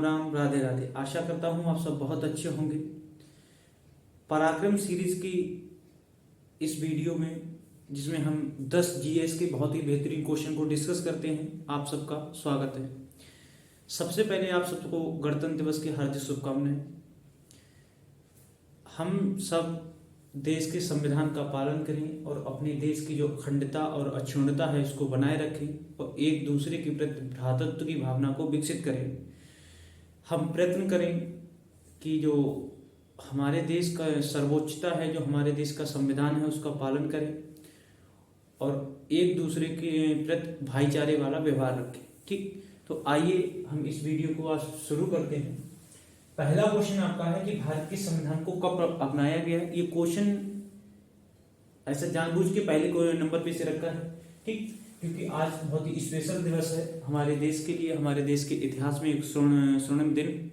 राम राम, राधे राधे। आशा करता हूँ आप सब बहुत अच्छे होंगे। पराक्रम सीरीज की इस वीडियो में, जिसमें हम 10 जीएस के बहुत ही बेहतरीन क्वेश्चन को डिस्कस करते हैं, आप सबका स्वागत है। सबसे पहले आप सबको गणतंत्र दिवस की हार्दिक शुभकामनाएं। हम सब देश के संविधान का पालन करें और अपने देश की जो अखंडता और अक्षुण्णता है इसको बनाए रखें और एक दूसरे के प्रति भ्रातृत्व की भावना को विकसित करें। हम प्रयत्न करें कि जो हमारे देश का सर्वोच्चता है, जो हमारे देश का संविधान है, उसका पालन करें और एक दूसरे के प्रति भाईचारे वाला व्यवहार रखें। ठीक, तो आइए हम इस वीडियो को आज शुरू करते हैं। पहला क्वेश्चन आपका है कि भारत के संविधान को कब अपनाया गया। ये क्वेश्चन ऐसा जानबूझ के पहले नंबर पे से रखा है, ठीक, क्योंकि आज बहुत ही स्पेशल दिवस है हमारे देश के लिए। हमारे देश के इतिहास में एक स्वर्णिम दिन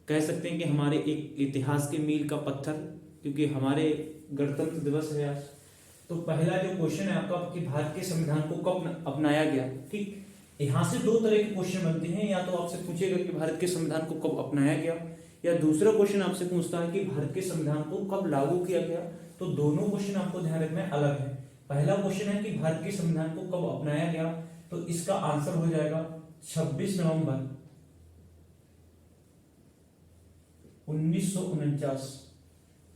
कह सकते हैं कि हमारे एक इतिहास के मील का पत्थर, क्योंकि हमारे गणतंत्र दिवस है आज। तो पहला जो क्वेश्चन है आपका कि भारत के संविधान को कब अपनाया गया। ठीक, यहाँ से दो तरह के क्वेश्चन बनते हैं। या तो आपसे पूछेगा कि भारत के संविधान को कब अपनाया गया, या दूसरा क्वेश्चन आपसे पूछता है कि भारत के संविधान को कब लागू किया गया। तो दोनों क्वेश्चन आपको ध्यान रखना है, अलग है। पहला क्वेश्चन है कि भारत के संविधान को कब अपनाया गया, तो इसका आंसर हो जाएगा 26 नवंबर 1949।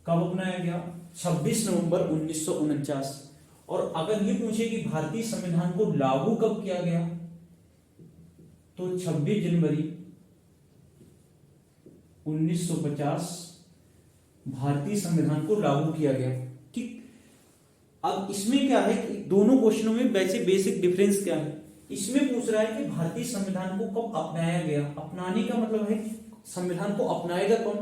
कब अपनाया गया? 26 नवंबर 1949। और अगर ये पूछे कि भारतीय संविधान को लागू कब किया गया, तो 26 जनवरी 1950 भारतीय संविधान को लागू किया गया। ठीक, अब इसमें क्या है कि दोनों क्वेश्चनों में वैसे बेसिक डिफरेंस क्या है। इसमें पूछ रहा है कि भारतीय संविधान को कब अपनाया गया। अपनाने का मतलब है संविधान को अपनाएगा कौन?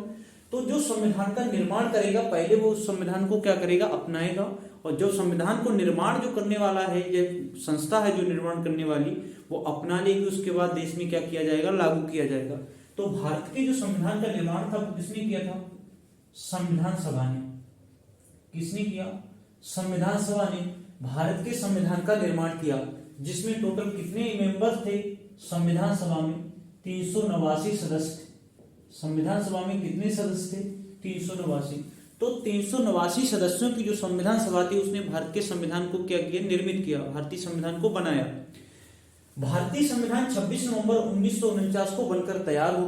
तो जो संविधान का निर्माण करेगा पहले वो उस संविधान को क्या करेगा? अपनाएगा। और जो संविधान को निर्माण जो करने वाला है, ये संस्था है जो निर्माण करने वाली, वो अपना लेगी। उसके बाद देश में क्या किया जाएगा? लागू किया जाएगा। तो भारत के जो संविधान का निर्माण था वो किसने किया था? संविधान सभा ने। किसने किया? संविधान सभा ने भारत के संविधान का निर्माण किया, जिसमें टोटल कितने मेंबर थे संविधान सभा में? 389 सदस्य थे। संविधान सभा में कितने सदस्य थे? 389। तो 389 सदस्यों की जो संविधान सभा थी उसने भारत के संविधान को क्या किया? निर्मित किया, भारतीय संविधान को बनाया। भारतीय संविधान 26 नवंबर 1949 को बनकर तैयार हो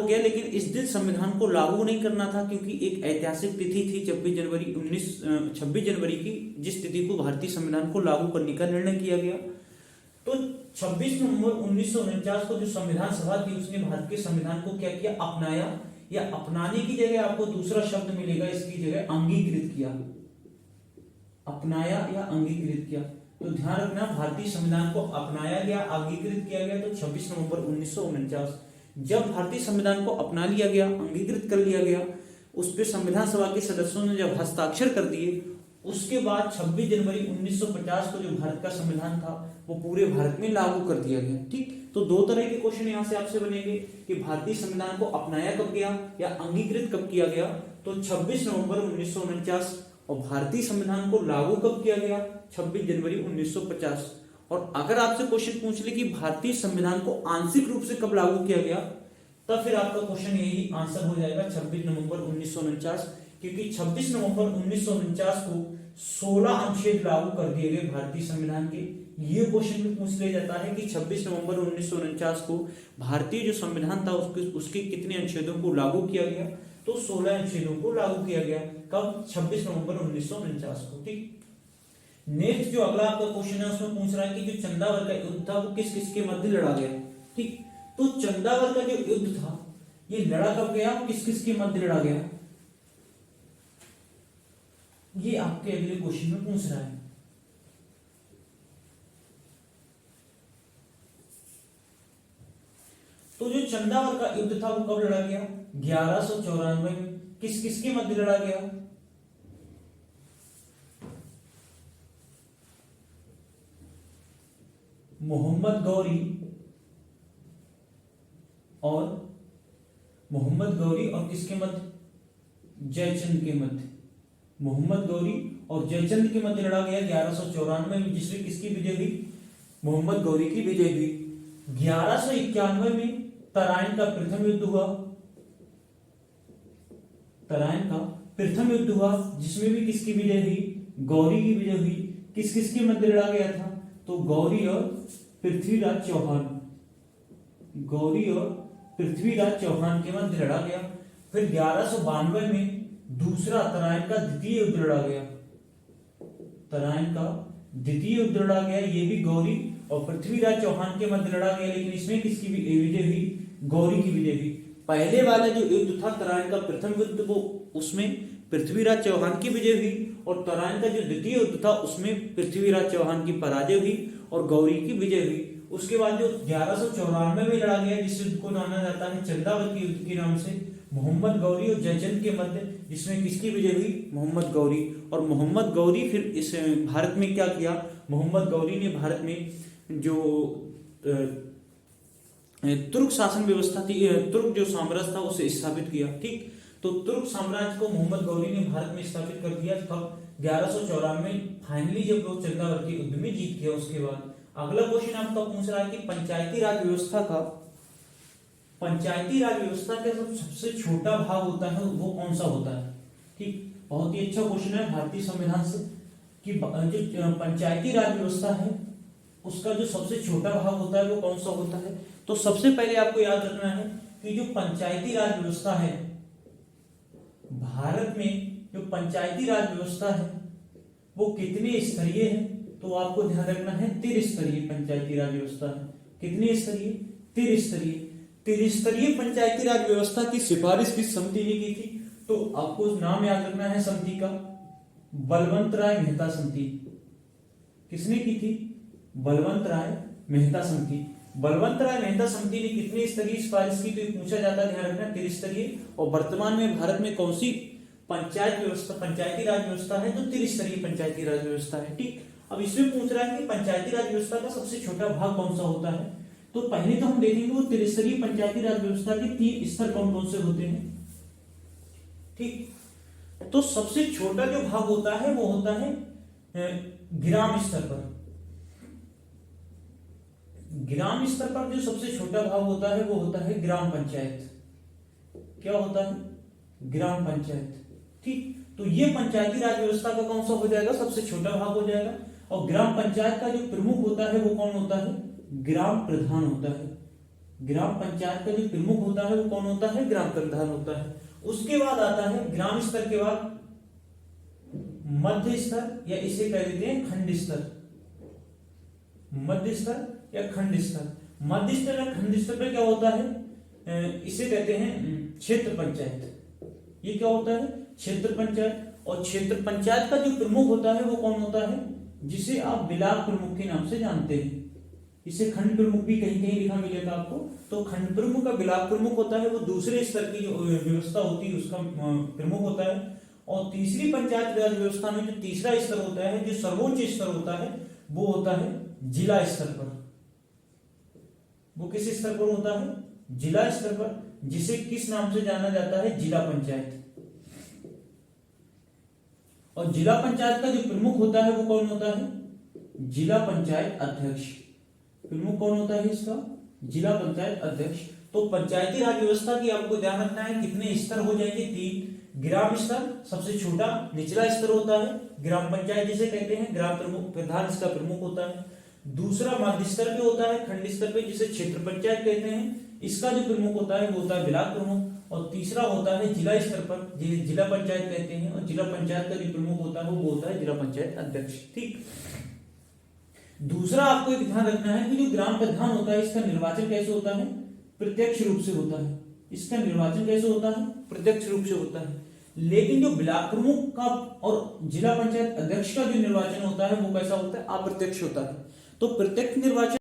गया। लेकिन इस दिन संविधान को लागू नहीं करना था, क्योंकि एक ऐतिहासिक तिथि थी 26 जनवरी की, जिस तिथि को भारतीय संविधान को लागू करने का निर्णय किया गया। तो 26 नवंबर 1949 को जो संविधान सभा थी उसने भारत के संविधान को क्या किया? अपनाया। या अपनाने की जगह आपको दूसरा शब्द मिलेगा, इसकी जगह अंगीकृत किया। अपनाया या अंगीकृत किया। तो ध्यान रखना, भारतीय संविधान को अपनाया गया, अंगीकृत किया गया तो 26 नवंबर 1949। जब भारतीय संविधान को अपना लिया गया, अंगीकृत कर लिया गया, उस पर संविधान सभा के सदस्यों ने जब हस्ताक्षर कर दिए, उसके बाद 26 जनवरी 1950 को जो भारत का संविधान था वो पूरे भारत में लागू कर दिया गया। ठीक, तो दो तरह के क्वेश्चन यहाँ से आपसे बनेंगे कि भारतीय संविधान को अपनाया कब गया या अंगीकृत कब किया गया। तो 26 नवंबर 1949। और भारतीय संविधान को लागू कब किया गया? 26 जनवरी 1950। और अगर आपसे क्वेश्चन पूछ ले कि भारतीय संविधान को आंशिक रूप से कब लागू किया गया, तब फिर आपका क्वेश्चन यही आंसर हो जाएगा 26 नवंबर 1949, क्योंकि 26 नवंबर 1949 को 16 अनुच्छेद लागू कर दिए गए भारतीय संविधान के। ये क्वेश्चन भी पूछ लिया जाता है कि 26 नवंबर 1949 को भारतीय जो संविधान था उसके कितने अनुच्छेदों को लागू किया गया? तो 16 अनुच्छेदों को लागू किया गया। कब? 26 नवंबर 1949 को। ठीक, नेक्स्ट जो अगला आपका क्वेश्चन है उसमें पूछ रहा है कि जो चंदावरकर का युद्ध था वो किस किस के मध्य लड़ा गया। ठीक, तो चंदावरकर का जो युद्ध था ये लड़ा कब गया, किस किस के मध्य लड़ा गया, ये आपके अगले क्वेश्चन में पूछ रहा है। तो जो चंदावरकर का युद्ध था वो कब लड़ा गया? 1194 में। किस किस के मध्य लड़ा गया? मोहम्मद गौरी और किसके मध्य? जयचंद के मध्य। मोहम्मद गौरी और जयचंद के मध्य लड़ा गया 1194 में, जिसमें किसकी विजय हुई? मोहम्मद गौरी की विजय हुई। 1191 में तराइन का प्रथम युद्ध हुआ। तराइन का प्रथम युद्ध हुआ जिसमें भी किसकी विजय हुई? गौरी की विजय हुई। किस किस के मध्य लड़ा गया था? तो गौरी और पृथ्वीराज चौहान, गौरी और पृथ्वीराज चौहान के मध्य लड़ा गया। फिर 1192 में दूसरा तराइन का द्वितीय युद्ध लड़ा गया। तराइन का द्वितीय युद्ध लड़ा गया, ये भी गौरी और पृथ्वीराज चौहान के मध्य लड़ा गया, लेकिन इसमें किसकी विजय हुई? गौरी की विजय हुई। पहले वाला जो युद्ध था तराइन का प्रथम युद्ध, वो उसमें पृथ्वीराज चौहान की विजय हुई, और तराइन का जो द्वितीय युद्ध था उसमें पृथ्वीराज चौहान की पराजय हुई और गौरी की विजय हुई। उसके बाद जो 1194 में लड़ा गया, जिस युद्ध को जाना जाता है चंदावती युद्ध के नाम से, मोहम्मद गौरी और जयचंद के मध्य, जिसमें किसकी विजय हुई? मोहम्मद गौरी। और मोहम्मद गौरी फिर इस भारत में क्या किया? मोहम्मद गौरी ने भारत में जो तुर्क शासन व्यवस्था थी, तुर्क जो साम्राज्य था उसे स्थापित किया। ठीक, तो तुर्क साम्राज्य को मोहम्मद गौरी ने भारत में स्थापित कर दिया। कब? 1194 में फाइनली जब लोग चंद्रावती युद्ध में जीत गया। उसके बाद अगला क्वेश्चन आपका पूछ रहा है कि पंचायती राज व्यवस्था का सबसे छोटा भाग होता है वो कौन सा होता है? ठीक, बहुत ही अच्छा क्वेश्चन है भारतीय संविधान से कि जो पंचायती राज व्यवस्था है उसका जो सबसे छोटा भाग होता है वो कौन सा होता है? तो सबसे पहले आपको याद रखना है कि जो पंचायती राज व्यवस्था है भारत में, जो पंचायती राज व्यवस्था है वो कितने स्तरीय है? तो आपको ध्यान रखना है त्रिस्तरीय पंचायती राज व्यवस्था है। कितने स्तरीय? त्रिस्तरीय। त्रिस्तरीय पंचायती राज व्यवस्था की सिफारिश किस समिति ने की थी? तो आपको नाम याद रखना है समिति का, बलवंत राय मेहता समिति। किसने की थी? बलवंत राय मेहता समिति। बलवंत राय मेहता समिति ने कितने स्तरीय सिफारिश की? तो ये पूछा जाता है, ध्यान रखना त्रिस्तरीय। और वर्तमान में भारत में कौन सी पंचायती राज व्यवस्था है? तो त्रिस्तरीय पंचायती राज व्यवस्था है। ठीक, अब इसमें पूछ रहा है कि पंचायती राज व्यवस्था का सबसे छोटा भाग कौन सा होता है? तो पहले तो हम देखेंगे वो त्रिस्तरीय पंचायती राज व्यवस्था के 3 स्तर कौन कौन से होते हैं। ठीक, तो सबसे छोटा जो भाग होता है वो होता है ग्राम स्तर पर। ग्राम स्तर पर जो सबसे छोटा भाग होता है वो होता है ग्राम पंचायत। क्या होता है? ग्राम पंचायत। ठीक, तो ये पंचायती राज व्यवस्था का कौन सा हो जाएगा? सबसे छोटा भाग हो जाएगा। और ग्राम पंचायत का जो प्रमुख होता है वो कौन होता है? ग्राम प्रधान होता है। ग्राम पंचायत का जो प्रमुख होता है वो कौन होता है? ग्राम प्रधान होता है। उसके बाद आता है ग्राम स्तर के बाद मध्य स्तर, या इसे कह देते हैं खंड स्तर। मध्य स्तर या खंड स्तर। मध्य स्तर या खंड स्तर पे क्या होता है? इसे कहते हैं क्षेत्र पंचायत। ये क्या होता है? क्षेत्र पंचायत। और क्षेत्र पंचायत का जो प्रमुख होता है वो कौन होता है? जिसे आप ब्लॉक प्रमुख के नाम से जानते हैं। इसे खंड प्रमुख भी कहीं कहीं लिखा मिलेगा आपको। तो खंड प्रमुख का ब्लॉक प्रमुख होता है, वो दूसरे स्तर की जो व्यवस्था होती है उसका प्रमुख होता है। और तीसरी पंचायत राज व्यवस्था में जो तीसरा स्तर होता है, जो सर्वोच्च स्तर होता है, वो होता है जिला स्तर पर। वो किस स्तर पर होता है? जिला स्तर पर, जिसे किस नाम से जाना जाता है? जिला पंचायत। और जिला पंचायत का जो प्रमुख होता है वो कौन होता है? जिला पंचायत अध्यक्ष। प्रमुख कौन होता है इसका? जिला पंचायत अध्यक्ष। तो पंचायती राज व्यवस्था की आपको ध्यान रखना है कितने स्तर हो जाएंगे? 3। ग्राम स्तर सबसे छोटा निचला स्तर होता है, ग्राम पंचायत जिसे कहते हैं, ग्राम प्रमुख प्रधान इसका प्रमुख होता है। दूसरा मध्य स्तर पे होता है, खंड स्तर पे, जिसे क्षेत्र पंचायत कहते हैं, इसका जो प्रमुख होता है वो होता है ब्लॉक प्रमुख। और तीसरा होता है जिला स्तर पर, जिसे जिला पंचायत कहते हैं, और जिला पंचायत का जो प्रमुख होता है वो होता है जिला पंचायत अध्यक्ष। ठीक, दूसरा आपको एक ध्यान रखना है कि जो ग्राम प्रधान होता है इसका निर्वाचन कैसे होता है? प्रत्यक्ष रूप से होता है। इसका निर्वाचन कैसे होता है? प्रत्यक्ष रूप से होता है। लेकिन जो ब्लॉक प्रमुख का और जिला पंचायत अध्यक्ष का जो निर्वाचन होता है वो कैसा होता है? अप्रत्यक्ष होता है। तो प्रत्यक्ष निर्वाचन